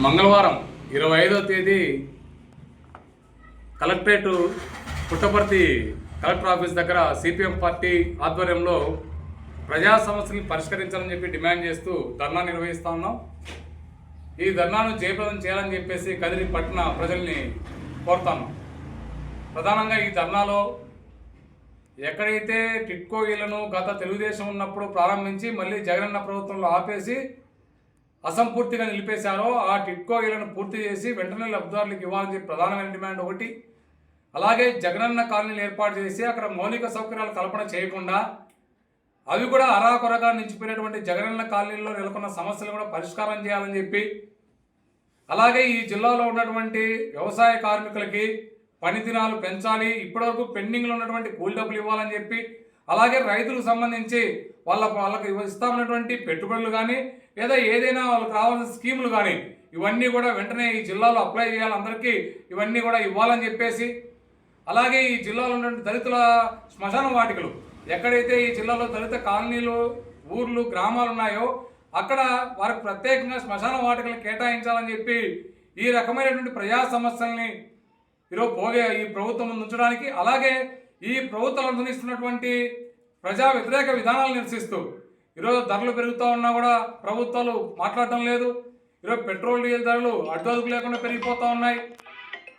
మంగళవారం 25వ తేదీ collectorate Puttaparthi collector office దగ్గర సిపిఎం పార్టీ ఆధ్వర్యంలో ప్రజా సమస్యలను పరిష్కరించాలని చెప్పి డిమాండ్ చేస్తూ ధర్నా నిర్వహిస్తూ ఉన్నాం. ఈ ధర్నాను జయప్రదం చేయాలని చెప్పేసి కదిరి పట్టణ ప్రజల్ని కోరుతాను. ప్రధానంగా ఈ ధర్నాలో ఎక్కడైతే టిట్కో ఇళ్లను గత తెలుగుదేశం ఉన్నప్పుడు ప్రారంభించి మళ్ళీ జగనన్న ప్రభుత్వంలో ఆపేసి అసంపూర్తిగా నిలిపేశారో ఆ టిట్కో ఇళ్లను పూర్తి చేసి వెంటనే లబ్ధిదారులకు ఇవ్వాలని చెప్పి ప్రధానమైన డిమాండ్ ఒకటి. అలాగే జగనన్న కాలనీలు ఏర్పాటు చేసి అక్కడ మౌలిక సౌకర్యాలు కల్పన చేయకుండా అవి కూడా అరాకొరగా నిలిచిపోయినటువంటి జగనన్న కాలనీల్లో నెలకొన్న సమస్యలు కూడా పరిష్కారం చేయాలని చెప్పి, అలాగే ఈ జిల్లాలో ఉన్నటువంటి వ్యవసాయ కార్మికులకి పని దినాలు పెంచాలి, ఇప్పటివరకు పెండింగ్లో ఉన్నటువంటి కూలి డబ్బులు ఇవ్వాలని చెప్పి, అలాగే రైతులకు సంబంధించి వాళ్ళకి ఇస్తామన్నటువంటి పెట్టుబడులు కానీ లేదా ఏదైనా వాళ్ళకి రావాల్సిన స్కీములు కానీ ఇవన్నీ కూడా వెంటనే ఈ జిల్లాలో అప్లై చేయాలి, అందరికీ ఇవన్నీ కూడా ఇవ్వాలని చెప్పేసి, అలాగే ఈ జిల్లాలో ఉన్నటువంటి దళితుల శ్మశాన వాటికలు ఎక్కడైతే ఈ జిల్లాలో దళిత కాలనీలు ఊర్లు గ్రామాలు ఉన్నాయో అక్కడ వారికి ప్రత్యేకంగా శ్మశాన వాటికలను కేటాయించాలని చెప్పి ఈ రకమైనటువంటి ప్రజా సమస్యల్ని ఈరోజు ఈ ప్రభుత్వం ముందు ఉంచడానికి, అలాగే ఈ ప్రభుత్వాలు అనుసరిస్తున్నటువంటి ప్రజా వ్యతిరేక విధానాలు నిరసిస్తూ ఈరోజు ధరలు పెరుగుతూ ఉన్నా కూడా ప్రభుత్వాలు మాట్లాడటం లేదు. ఈరోజు పెట్రోల్ డీజిల్ ధరలు అడ్డదుకు లేకుండా పెరిగిపోతూ ఉన్నాయి.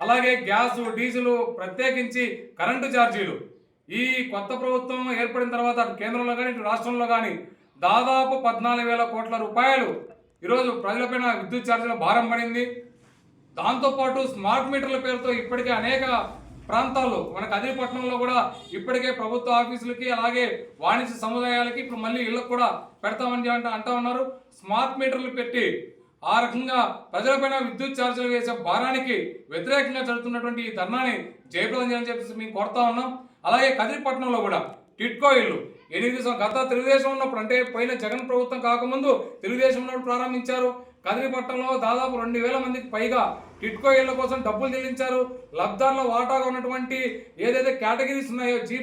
అలాగే గ్యాసు డీజిల్ ప్రత్యేకించి కరెంటు ఛార్జీలు ఈ కొత్త ప్రభుత్వం ఏర్పడిన తర్వాత అటు కేంద్రంలో కానీ ఇటు రాష్ట్రంలో కానీ దాదాపు 14,000 కోట్ల రూపాయలు ఈరోజు ప్రజలపైన విద్యుత్ ఛార్జీల భారం పడింది. దాంతోపాటు స్మార్ట్ మీటర్ల పేరుతో ఇప్పటికే అనేక ప్రాంతాల్లో మన కదిరిపట్నంలో కూడా ఇప్పటికే ప్రభుత్వ ఆఫీసులకి అలాగే వాణిజ్య సముదాయాలకి ఇప్పుడు మళ్ళీ ఇళ్ళకు కూడా పెడతామని అంటూ ఉన్నారు. స్మార్ట్ మీటర్లు పెట్టి ఆ రకంగా ప్రజలపైన విద్యుత్ ఛార్జీలు వేసే భారానికి వ్యతిరేకంగా జరుగుతున్నటువంటి ఈ ధర్నాని జయప్రదం చేయాలని చెప్పేసి మేము కోరుతా ఉన్నాం. అలాగే కదిరిపట్నంలో కూడా టిట్కో ఇళ్ళు గత తెలుగుదేశం ఉన్నప్పుడు అంటే పోయిన జగన్ ప్రభుత్వం కాకముందు తెలుగుదేశం ఉన్నప్పుడు ప్రారంభించారు. కదిరిపట్నంలో దాదాపు 2,000 మందికి పైగా టిట్కో ఇళ్ల కోసం డబ్బులు చెల్లించారు. లబ్ధార్ల వాటాగా ఉన్నటువంటి ఏదైతే కేటగిరీస్ ఉన్నాయో G+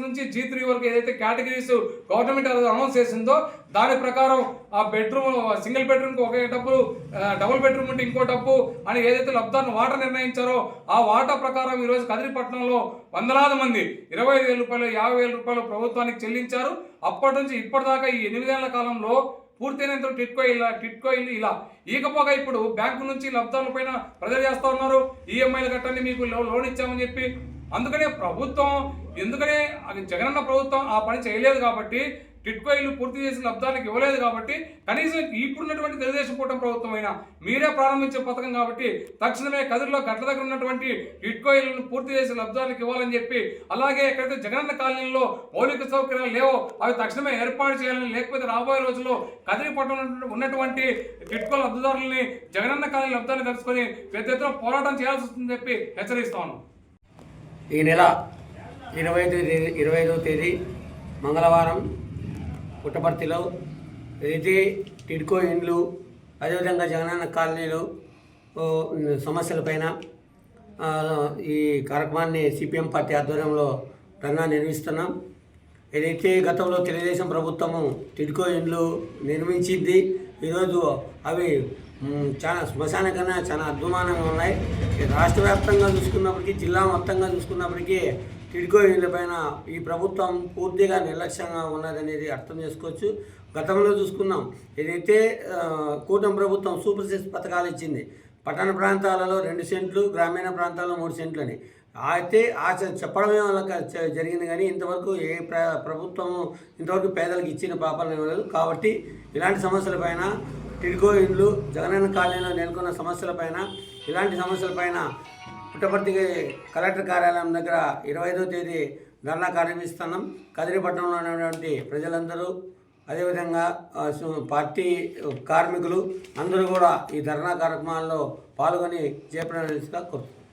నుంచి G3 వరకు ఏదైతే కేటగిరీస్ గవర్నమెంట్ అనౌన్స్ చేసిందో దాని ప్రకారం ఆ బెడ్రూమ్ సింగిల్ బెడ్రూమ్కి ఒకే డబ్బు, డబుల్ బెడ్రూమ్ ఉంటే ఇంకో డబ్బు అని ఏదైతే లబ్ధార్ను వాటా నిర్ణయించారో ఆ వాటా ప్రకారం ఈరోజు కదిరిపట్నంలో వందలాది మంది 25,000 రూపాయలు 50,000 రూపాయలు ప్రభుత్వానికి చెల్లించారు. అప్పటి నుంచి ఇప్పటిదాకా ఈ 8 ఏళ్ల కాలంలో పూర్తయినంత టిట్కో ఇల్లు ఇలా ఈకపోగా ఇప్పుడు బ్యాంకు నుంచి లబ్ధాల పైన ప్రజలు చేస్తూ ఉన్నారు. ఈఎంఐలు కట్టండి మీకు లోన్ ఇచ్చామని చెప్పి. అందుకనే జగనన్న ప్రభుత్వం ఆ పని చేయలేదు కాబట్టి టిట్కో ఇల్లు పూర్తి చేసి లబ్ధాలకు ఇవ్వలేదు కాబట్టి కనీసం ఇప్పుడున్నటువంటి తెలుగుదేశం కూటమి ప్రభుత్వం అయినా మీరే ప్రారంభించే పథకం కాబట్టి తక్షణమే కదిరిలో గట్ల దగ్గర ఉన్నటువంటి టిట్కో ఇళ్లను పూర్తి చేసి లబ్ధాలకు ఇవ్వాలని చెప్పి, అలాగే ఎక్కడైతే జగనన్న కాలనీలో మౌలిక సౌకర్యాలు లేవో అవి తక్షణమే ఏర్పాటు చేయాలని, లేకపోతే రాబోయే రోజుల్లో కదిరిపట్నంలో ఉన్నటువంటి టిట్కో లబ్ధిదారులని జగనన్న కాలనీ లబ్ధాన్ని కలుసుకొని పెద్ద ఎత్తున పోరాటం చేయాల్సి వస్తుందని చెప్పి హెచ్చరిస్తా ఉన్నాం. ఈ నెల 25వ తేదీ మంగళవారం పుట్టపర్తిలో ఏదైతే టిడ్కో ఇండ్లు అదేవిధంగా జగనన్న కాలనీలు సమస్యలపైన ఈ కార్యక్రమాన్ని సిపిఎం పార్టీ ఆధ్వర్యంలో ధర్నా నిర్వహిస్తున్నాం. ఏదైతే గతంలో తెలుగుదేశం ప్రభుత్వము టిడ్కో ఇండ్లు నిర్మించింది, ఈరోజు అవి చాలా శ్మశాన కన్నా చాలా అద్భుతంగా ఉన్నాయి. రాష్ట్ర వ్యాప్తంగా చూసుకున్నప్పటికీ జిల్లా మొత్తంగా చూసుకున్నప్పటికీ టిడ్కో ఇళ్లపైన ఈ ప్రభుత్వం పూర్తిగా నిర్లక్ష్యంగా ఉన్నదనేది అర్థం చేసుకోవచ్చు. గతంలో చూసుకున్నాం ఏదైతే కూటమి ప్రభుత్వం సూపర్ సిక్స్ పథకాలు ఇచ్చింది, పట్టణ ప్రాంతాలలో 2 సెంట్లు, గ్రామీణ ప్రాంతాల్లో 3 సెంట్లు అని అయితే చెప్పడమే వాళ్ళకి జరిగింది. కానీ ఇంతవరకు ఏ ప్రభుత్వము ఇంతవరకు పేదలకు ఇచ్చిన పాపాలను ఇవ్వలేదు. కాబట్టి ఇలాంటి సమస్యలపైన టిడ్కో ఇండ్లు జగనన్న కాలనీలో నెలకొన్న సమస్యలపైన ఇలాంటి సమస్యలపైన పుట్టపర్తి కలెక్టర్ కార్యాలయం దగ్గర 25వ తేదీ ధర్నా కార్యక్రమిస్తున్నాం. కదిరిపట్నంలో ఉన్నటువంటి ప్రజలందరూ అదేవిధంగా పార్టీ కార్మికులు అందరూ కూడా ఈ ధర్నా కార్యక్రమాల్లో పాల్గొని చేపట్టాల్సిందిగా కోరుతున్నారు.